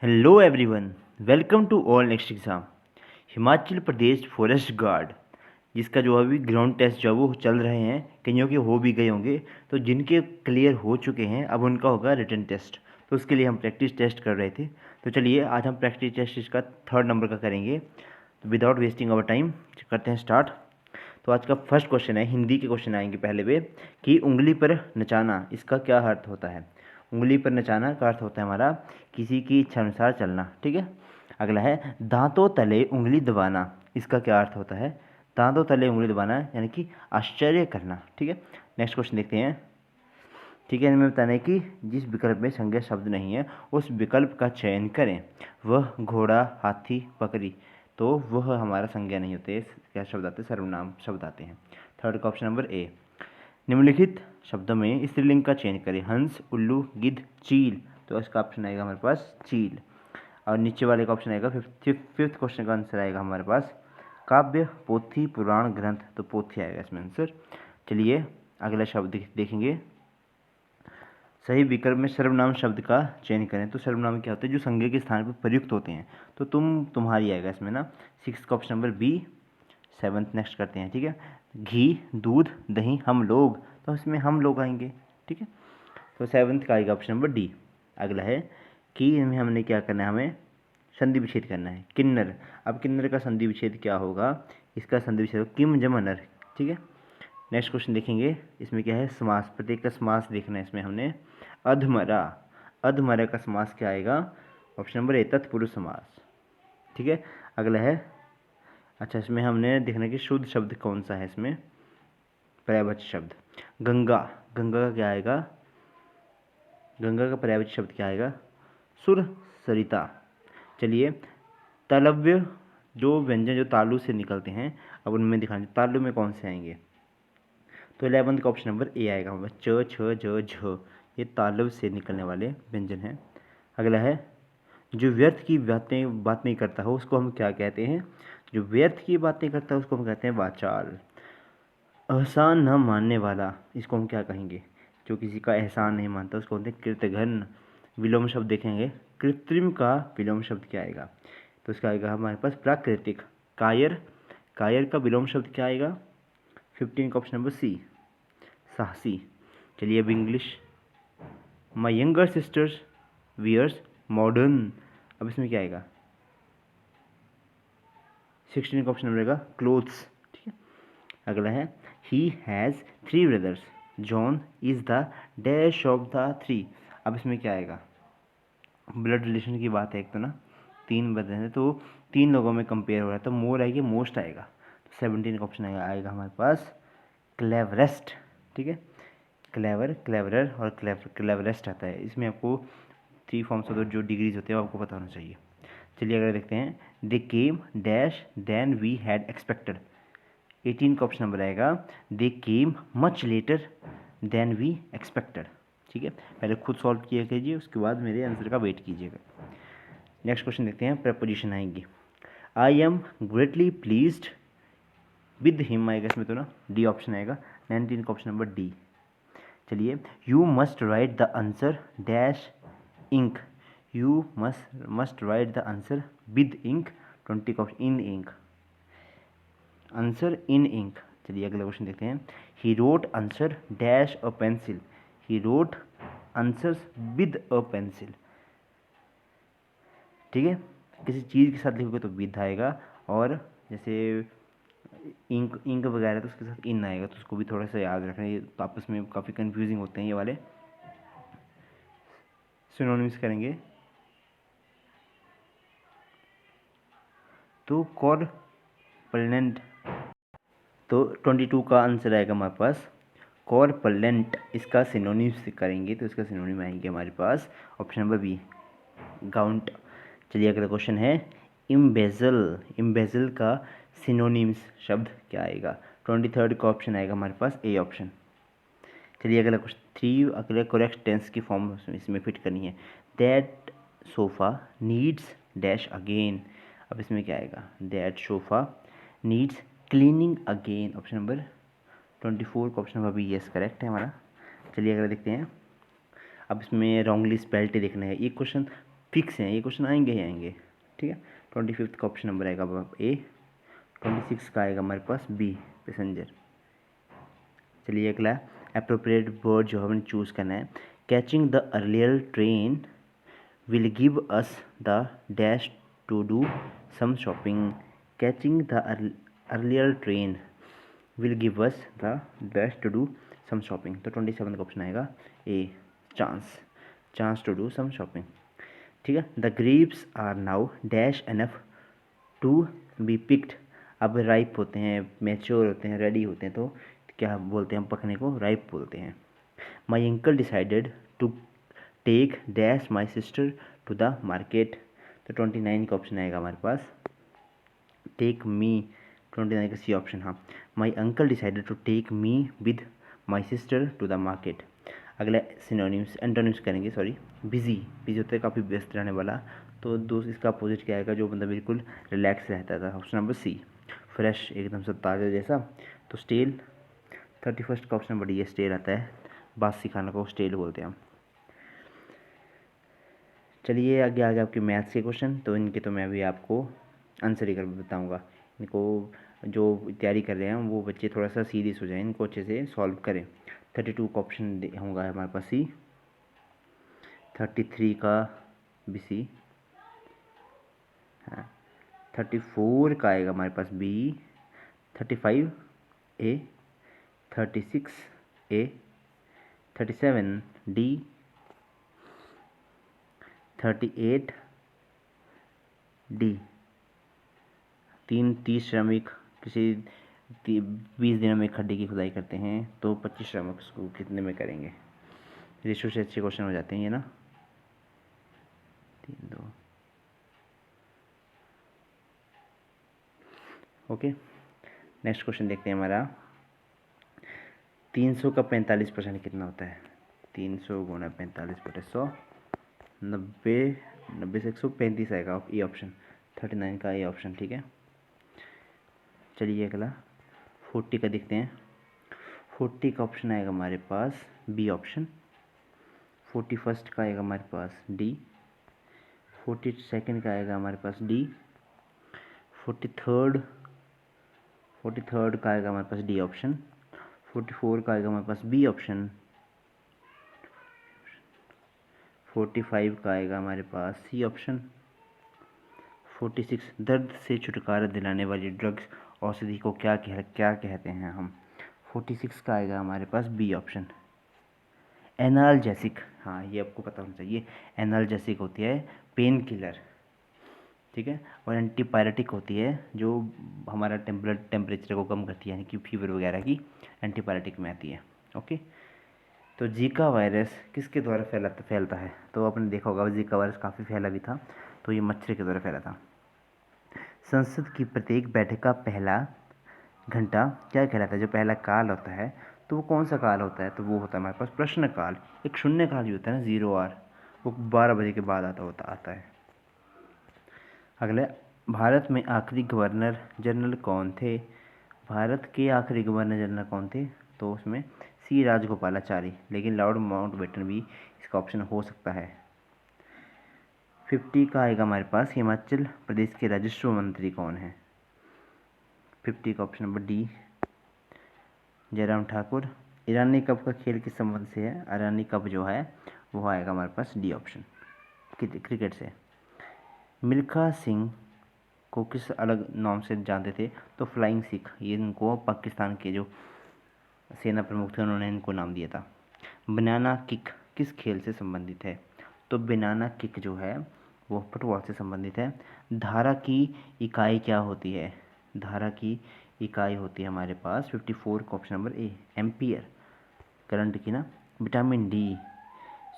Hello everyone, welcome to all next exam. Himachal Pradesh forest guard जिसका जो अभी ग्राउंड टेस्ट जो है वो चल रहे हैं, कईयों के हो भी गए होंगे। तो जिनके क्लियर हो चुके हैं अब उनका होगा रिटन टेस्ट। तो उसके लिए हम प्रैक्टिस टेस्ट कर रहे थे। तो चलिए आज हम प्रैक्टिस टेस्ट इसका 3rd नंबर का करेंगे। तो विदाउट वेस्टिंग आवर टाइम करते हैं स्टार्ट। तो आज का फर्स्ट क्वेश्चन है, हिंदी के क्वेश्चन आएंगे पहले पे कि उंगली पर नचाना इसका क्या अर्थ होता है। उंगली पर नचाना का अर्थ होता है हमारा किसी की इच्छा अनुसार चलना। ठीक है। अगला है दांतों तले उंगली दबाना, इसका क्या अर्थ होता है। दांतों तले उंगली दबाना यानी कि आश्चर्य करना। ठीक है। नेक्स्ट क्वेश्चन देखते हैं। ठीक है, हमें बताना है कि जिस विकल्प में संज्ञा शब्द नहीं है उस विकल्प का चयन करें। वह घोड़ा, हाथी, बकरी, तो वह हमारा संज्ञा नहीं होते, क्या शब्द आते हैं, सर्वनाम शब्द आते हैं। थर्ड का ऑप्शन नंबर ए। निम्नलिखित शब्दों में स्त्रीलिंग का चयन करें। हंस, उल्लू, गिद्ध, चील, तो इसका ऑप्शन आएगा हमारे पास चील। और नीचे वाले का ऑप्शन आएगा फिफ्थ क्वेश्चन का आंसर आएगा हमारे पास काव्य, पोथी, पुराण, ग्रंथ, तो पोथी आएगा इसमें आंसर। चलिए अगला शब्द देखेंगे। सही विकल्प में सर्वनाम शब्द का चयन करें। तो सर्वनाम क्या होते हैं, जो संज्ञा के स्थान पर प्रयुक्त होते हैं। तो तुम्हारी आएगा इसमें ना। 6 का option number B. 7th next करते हैं। ठीक है। घी, दूध, दही, हम लोग, तो इसमें हम लोग आएंगे। ठीक है। तो 7th का आएगा ऑप्शन नंबर डी। अगला है कि में हमने क्या करना है, हमें संधि विच्छेद करना है। किन्नर, अब किन्नर का संधि विच्छेद क्या होगा, इसका संधि विच्छेद किम जमा नर। ठीक है। नेक्स्ट क्वेश्चन देखेंगे। इसमें क्या है, समास, प्रत्येक का समास देखना है इसमें हमने। अधमरा, अधमरा का समास क्या आएगा, ऑप्शन नंबर ए तत्पुरुष समास। ठीक है। अगला है, अच्छा इसमें हमने देखना है कि शुद्ध शब्द कौन सा है इसमें, पर्यायवाची शब्द। गंगा, गंगा का क्या आएगा, गंगा का पर्यायवाची शब्द क्या आएगा, सुर सरिता। चलिए तालव्य, जो व्यंजन जो तालु से निकलते हैं, अब उनमें दिखाना तालु में कौन से आएंगे। तो 11th का ऑप्शन नंबर ए आएगा हमारा च, छ, ज, झ, ये तालव से निकलने वाले व्यंजन हैं। अगला है, जो व्यर्थ की बात नहीं करता हो उसको हम क्या कहते हैं। जो व्यर्थ की बातें करता है उसको हम कहते हैं वाचाल। एहसान न मानने वाला, इसको हम क्या कहेंगे, जो किसी का एहसान नहीं मानता उसको कहते हैं कृतघ्न। विलोम शब्द देखेंगे, कृत्रिम का विलोम शब्द क्या आएगा, तो इसका आएगा हमारे पास प्राकृतिक। कायर, कायर का विलोम शब्द क्या आएगा, 15 का ऑप्शन नंबर सी, साहसी। चलिए अब English. My younger sisters wears modern, अब इसमें क्या आएगा, 16 का ऑप्शन रहेगा क्लोथ्स। ठीक है। अगला है, he has 3 brothers, John is the dash of the 3, अब इसमें क्या आएगा, ब्लड रिलेशन की बात है एक तो ना, 3 ब्रदर हैं तो 3 लोगों में कंपेयर हो रहा है, तो मोर आएगी, मोस्ट आएगा। तो 17 का ऑप्शन आएगा हमारे पास क्लेवरेस्ट। ठीक है। क्लेवर, क्लेवरर और क्लेवरेस्ट आता है। इसमें आपको 3 फॉर्म्स होते हैं, जो डिग्रीज होते हैं वो आपको पता होना चाहिए। चलिए अगर देखते हैं, they came dash than we had expected, 18 का ऑप्शन नंबर आएगा they came much later than we expected. ठीक है। पहले खुद सॉल्व किया कीजिए, उसके बाद मेरे आंसर का वेट कीजिएगा। नेक्स्ट क्वेश्चन देखते हैं, प्रपोजिशन आएंगी। I am greatly pleased with him आएगा इसमें तो ना, डी ऑप्शन आएगा। 19 का ऑप्शन नंबर डी। चलिए, you must write the answer dash ink, you must write the answer with ink, 20 का option in ink, answer in ink. चलिए अगला क्वेश्चन देखते हैं। He wrote answer dash a pencil, he wrote answers with a pencil. ठीक है। किसी चीज़ के साथ लिखोगे तो विद आएगा, और जैसे इंक इंक वगैरह तो उसके साथ इन आएगा, तो उसको भी थोड़ा सा याद रखना, ये तो आपस में काफ़ी कंफ्यूजिंग होते हैं ये वाले। सिनोनिम्स करेंगे तो कॉर्पलेंट, तो 22 का आंसर आएगा हमारे पास कॉर्पलेंट। इसका सिनोनिम्स करेंगे तो इसका सिनोनिम आएंगे हमारे पास ऑप्शन नंबर बी, गाउंट। चलिए अगला क्वेश्चन है, इम्बेजल, इम्बेजल का सिनोनिम्स शब्द क्या आएगा, 23rd का ऑप्शन आएगा हमारे पास ए ऑप्शन। चलिए अगला क्वेश्चन 3, अगले करेक्ट टेंस की फॉर्म इसमें फिट करनी है। That sofa needs dash again, अब इसमें क्या आएगा, that sofa needs cleaning again, option number 24 का option number B yes correct है हमारा। चलिए अगला देखते हैं। अब इसमें रॉन्गली स्पेल्ड देखना है। ये क्वेश्चन फिक्स हैं, ये क्वेश्चन आएंगे ही आएंगे, ठीक है। 25 का ऑप्शन नंबर आएगा ए। 26 का आएगा हमारे पास बी, पैसेंजर। चलिए अगला अप्रोप्रिएट वर्ड जो हमें चूज़ करना है। Catching the earlier train will give us the dash to do some shopping. Catching the earlier train will give us the dash to do some shopping. तो 27 का option आएगा A, chance to do some shopping, ठीक है। The grapes are now dash enough to be picked. अब ripe होते हैं, mature होते हैं, रेडी होते हैं, तो क्या बोलते हैं हम पकने को? राइप बोलते हैं। My uncle decided to take dash my sister to the market. तो 29 का ऑप्शन आएगा हमारे पास टेक मी। 29 का सी ऑप्शन, हाँ। My uncle decided to take me with my sister to the market. अगला सिनोनिम्स एंटोनिम्स करेंगे, सॉरी। बिजी होता है काफ़ी व्यस्त रहने वाला, तो दोस्त इसका अपोजिट क्या आएगा? जो बंदा बिल्कुल रिलैक्स रहता था। ऑप्शन नंबर सी, फ्रेश, एकदम से ताज़ा जैसा। तो स्टेल, 31 का ऑप्शन नंबर डी, स्टेल आता है, बासी खाना को स्टेल बोलते हैं हम। चलिए आगे आगे आपके मैथ्स के क्वेश्चन, तो इनके तो मैं अभी आपको आंसर ही कर बताऊँगा। इनको जो तैयारी कर रहे हैं वो बच्चे थोड़ा सा सीरियस हो जाएं, इनको अच्छे से सॉल्व करें। 32 का ऑप्शन होगा हमारे पास सी, 33 का बी सी, हाँ। 34 का आएगा हमारे पास बी, 35 ए, 36 ए, 37 डी, 38 डी। 30 श्रमिक किसी 20 दिनों में खड्डे की खुदाई करते हैं, तो 25 श्रमिक उसको कितने में करेंगे? रेशो से अच्छे क्वेश्चन हो जाते हैं ये ना। 3 2 ओके। नेक्स्ट क्वेश्चन देखते हैं हमारा। 300 का 45% कितना होता है? 300 गुणा 45/100, 90 से 135 आएगा, ये ऑप्शन 39 का ये ऑप्शन, ठीक है। चलिए अगला 40 का देखते हैं। 40 का ऑप्शन आएगा हमारे पास बी ऑप्शन। 41 का आएगा हमारे पास डी। 42 का आएगा हमारे पास डी। 43 का आएगा हमारे पास डी ऑप्शन। 44 का आएगा हमारे पास बी ऑप्शन। 45 का आएगा हमारे पास सी ऑप्शन। 46 दर्द से छुटकारा दिलाने वाली ड्रग्स औषधि को क्या कहते हैं हम? 46 का आएगा हमारे पास बी ऑप्शन, एनाल्जेसिक। हाँ, ये आपको पता होना चाहिए। एनाल्जेसिक होती है पेन किलर, ठीक है। और एंटीपायरेटिक होती है जो हमारा टेम्परेचर को कम करती है, यानी कि फीवर वगैरह की एंटीपायरेटिक में आती है। ओके। तो जीका वायरस किसके द्वारा फैलता है? तो आपने देखा होगा जीका वायरस काफ़ी फैला भी था, तो ये मच्छर के द्वारा फैला था। संसद की प्रत्येक बैठक का पहला घंटा क्या कहलाता है? जो पहला काल होता है, तो वो कौन सा काल होता है? तो वो होता है हमारे पास प्रश्न काल। एक शून्य काल भी होता है ना, 0 आवर, वो 12 बजे के बाद आता है। अगले, भारत में आखिरी गवर्नर जनरल कौन थे? भारत के आखिरी गवर्नर जनरल कौन थे? तो उसमें सी राजगोपालाचारी, लेकिन लॉर्ड माउंटबेटन भी इसका ऑप्शन हो सकता है। 50 का आएगा हमारे पास हिमाचल प्रदेश के राजस्व मंत्री कौन है? 50 का option number D, Jairam Thakur. Irani cup का खेल किस संबंध से है? ईरानी कप जो है वो आएगा हमारे पास डी ऑप्शन, क्रिकेट से। मिल्खा सिंह को किस अलग नाम से जानते थे? तो फ्लाइंग सिख, ये इनको पाकिस्तान के जो सेना प्रमुख थे उन्होंने इनको नाम दिया था। बनाना किक किस खेल से संबंधित है? तो बनाना किक जो है वो फुटबॉल से संबंधित है। धारा की इकाई क्या होती है? धारा की इकाई होती है हमारे पास 54 का option number A, ampere, current की ना। विटामिन डी,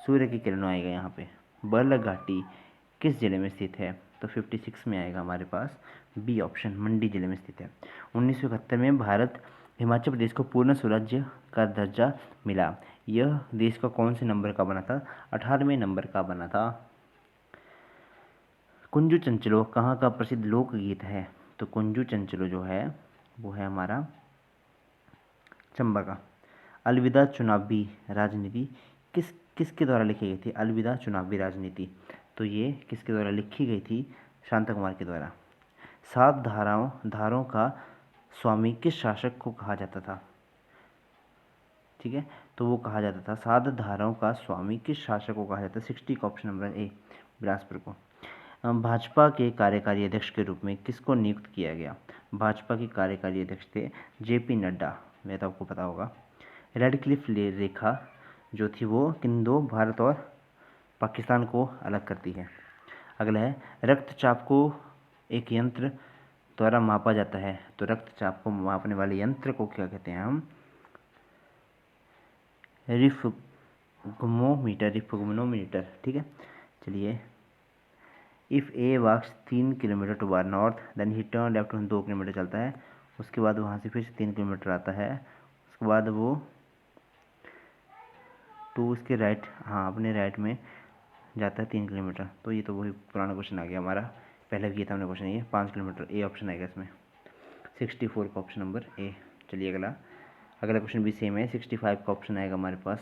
सूर्य की किरणों आएगा यहाँ पे। बर्लक घाटी किस जिले में स्थित है? तो 56 में आएगा हमारे पास बी ऑप्शन, मंडी जिले में स्थित है। 1971 में भारत हिमाचल प्रदेश को पूर्ण स्वराज्य का दर्जा मिला। यह देश का कौन से नंबर का बना था? 18वें नंबर का बना था। कुंजू चंचलो कहाँ का प्रसिद्ध लोकगीत है? तो कुंजू चंचलो जो है वो है हमारा चंबा का। अलविदा चुनावी राजनीति किसके द्वारा लिखी गई थी? अलविदा चुनावी राजनीति तो ये किसके द्वारा लिखी गई थी? शांता कुमार के द्वारा। 7 धाराओं का स्वामी किस शासक को कहा जाता था? ठीक है, तो वो कहा जाता था 7 धाराओं का स्वामी किस शासक को कहा जाता है? 60 का ऑप्शन नंबर ए, बिलासपुर को। भाजपा के कार्यकारी अध्यक्ष के रूप में किसको नियुक्त किया गया? भाजपा के कार्यकारी अध्यक्ष थे जेपी नड्डा, मैं तो आपको पता होगा। रेड क्लिफ रेखा जो थी वो किन दो, भारत और पाकिस्तान को अलग करती है? अगला है, रक्तचाप को एक यंत्र द्वारा मापा जाता है, तो रक्तचाप को मापने वाले यंत्र को क्या कहते हैं हम? रिफ्गमोमीटर। ठीक है, चलिए। इफ़ ए वॉक्स 3 किलोमीटर टू बार north then he turn left 2 kilometre चलता है, उसके बाद वहाँ से फिर से 3 किलोमीटर आता है, उसके बाद वो 2 उसके राइट, हाँ अपने राइट में जाता है 3 किलोमीटर। तो ये तो वही पुराना क्वेश्चन आ गया हमारा, पहले भी किया था हमने क्वेश्चन, ये 5 किलोमीटर, ए ऑप्शन आएगा इसमें, 64 का ऑप्शन नंबर ए। चलिए अगला क्वेश्चन भी सेम है, 65 का ऑप्शन आएगा हमारे पास,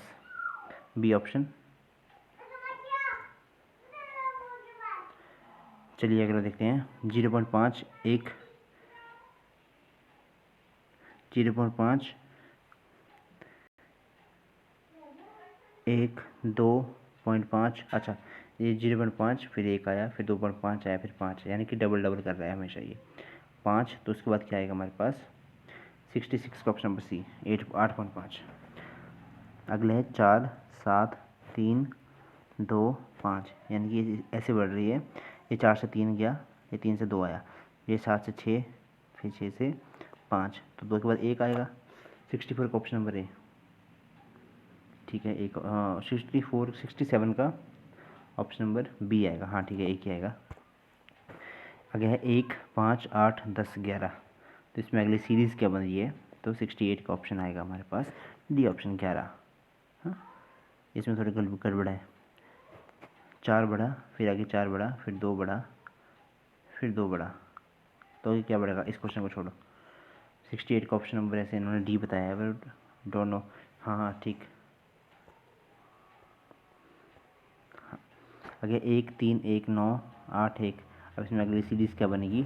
बी ऑप्शन। चलिए अगला देखते हैं, 0.5 1 0.5 1 2.5, अच्छा ये 0.5 फिर 1 आया, फिर 2.5 आया, फिर 5, यानी कि डबल कर रहा है हमेशा ये 5। तो उसके बाद क्या आएगा हमारे पास? 66 का ऑप्शन नंबर सी, 8.5। अगले है 4 7 3 2 5, यानी कि ये ऐसे बढ़ रही है, ये 4 से 3 गया, ये 3 से 2 आया, ये 7 से 6, फिर 6 से 5, तो 2 के बाद 1 आएगा, 64 का ऑप्शन नंबर ए। ठीक है, 67 का ऑप्शन नंबर बी आएगा, हाँ ठीक है, एक ही आएगा। आगे है 1 5 8 10 11, तो इसमें अगली सीरीज़ क्या बन रही है? तो 68 का ऑप्शन आएगा हमारे पास, डी ऑप्शन 11। हाँ, इसमें थोड़ी गड़बड़ है, 4 बड़ा, फिर आगे 4 बड़ा, फिर 2 बड़ा, फिर 2 बड़ा, तो ये क्या बढ़ेगा? इस क्वेश्चन को छोड़ो, 68 का ऑप्शन नंबर ऐसे इन्होंने डी बताया है, बट डोंट नो। हाँ ठीक, आगे 1 3 1 9 8 1, अब इसमें अगली सीरीज़ क्या बनेगी?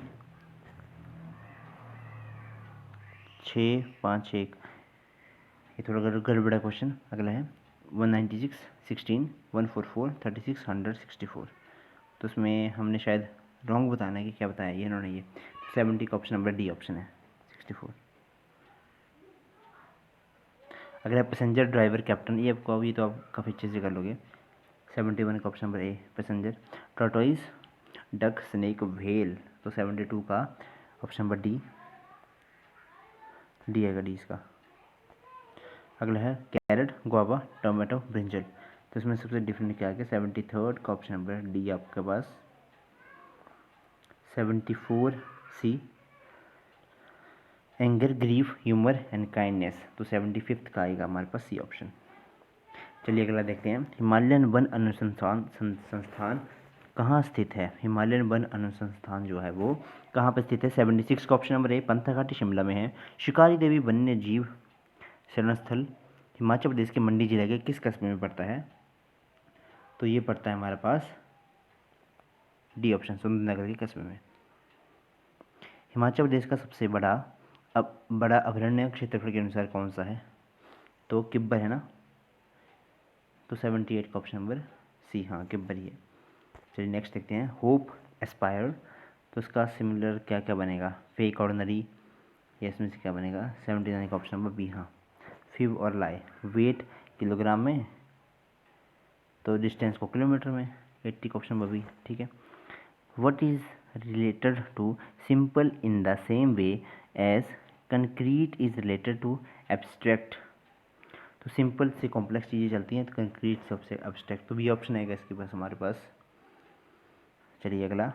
6 5 1, ये थोड़ा गड़बड़ा क्वेश्चन। अगला है 196 16 144 36 164, तो उसमें हमने शायद रॉन्ग बताना है कि क्या बताया ये इन्होंने, ये 70 का ऑप्शन नंबर डी ऑप्शन है, 64। अगला पैसेंजर ड्राइवर कैप्टन, ये आपको, ये तो आप काफ़ी अच्छे से कर लोगे, 71 का option number A, passenger. Tortoise duck snake whale, तो 72 का ऑप्शन नंबर डी आएगा, डी इसका। अगला है कैरेट गुआवा टोमेटो ब्रिंजल, तो इसमें सबसे डिफरेंट क्या है? 73 का ऑप्शन नंबर डी आपके पास, 74 C anger grief humour and kindness, तो 75 का आएगा हमारे पास सी ऑप्शन। चलिए अगला देखते हैं, हिमालयन वन अनुसंधान संस्थान कहाँ स्थित है? हिमालयन वन अनुसंधान जो है वो कहाँ पर स्थित है? 76 का option number A, Panthaghati Shimla में है। शिकारी देवी वन्य जीव शरण स्थल हिमाचल प्रदेश के मंडी जिले के किस कस्बे में पड़ता है? तो ये पड़ता है हमारे पास डी ऑप्शन, सुंदरनगर के कस्बे में। हिमाचल प्रदेश का सबसे बड़ा अभयारण्य क्षेत्रफल के अनुसार कौन सा है? तो किब्बर है ना, तो 78 का ऑप्शन नंबर सी, हाँ किब्बर ही है। चलिए नेक्स्ट देखते हैं, होप एस्पायर, तो इसका सिमिलर क्या क्या बनेगा? फेक ऑर्डिनरी, या इसमें से क्या बनेगा? 79 का ऑप्शन नंबर बी, हाँ फिब और लाई। वेट किलोग्राम में, तो डिस्टेंस को किलोमीटर में, 80 का ऑप्शन नंबर बी। ठीक है, what is related to simple in the same way as concrete is related to abstract, तो सिंपल से कॉम्प्लेक्स चीज़ें चलती हैं, तो कंक्रीट सबसे एब्स्ट्रैक्ट, तो बी ऑप्शन आएगा इसके पास हमारे पास। चलिए अगला,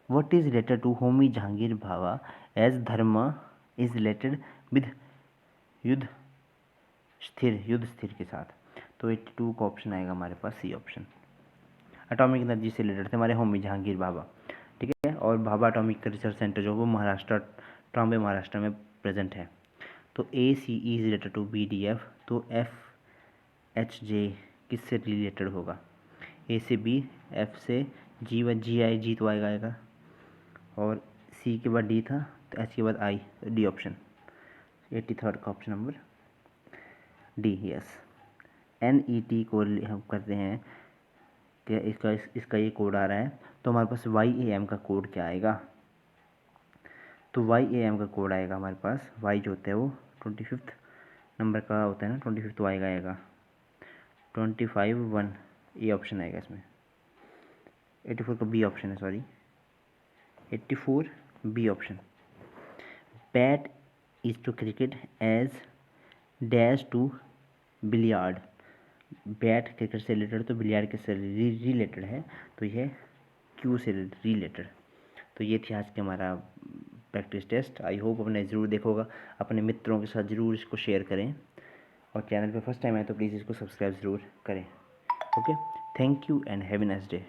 what is related to Homi Jehangir Bhabha as dharma is related with Yudhishthir के साथ, तो 82 का ऑप्शन आएगा हमारे पास सी ऑप्शन। एटॉमिक एनर्जी से रिलेटेड थे हमारे होमी जहांगीर भाभा, ठीक है, और भाभा एटॉमिक रिसर्च सेंटर जो वो महाराष्ट्र, ट्रॉम्बे महाराष्ट्र में प्रेजेंट है। तो A C E is related to B D F, तो एफ एच जे किससे रिलेटेड होगा? ए से बी, एफ से जी व जी आई, जी तो आएगा और सी के बाद डी था तो एच के बाद आई, डी ऑप्शन 83rd का option number D. Yes, NET को हम करते हैं कि इसका ये कोड आ रहा है, तो हमारे पास YAM का कोड क्या आएगा? तो YAM का कोड आएगा हमारे पास, वाई जो होता है वो 25th नंबर का होता है ना, 25th तो आएगा 25 1, ये ऑप्शन आएगा इसमें। 84 का बी ऑप्शन है, sorry 84 B option. Bat is to cricket as dash to billiard. Bat cricket से रिलेटेड तो बिलियार्ड के से रिलेटेड है, तो यह क्यू से रिलेटेड। तो ये थी आज के हमारा प्रैक्टिस टेस्ट। आई होप आपने ज़रूर देखा होगा, अपने मित्रों के साथ ज़रूर इसको शेयर करें और चैनल पे फर्स्ट टाइम आए तो प्लीज़ इसको सब्सक्राइब ज़रूर करें। Okay, thank you and have a nice day.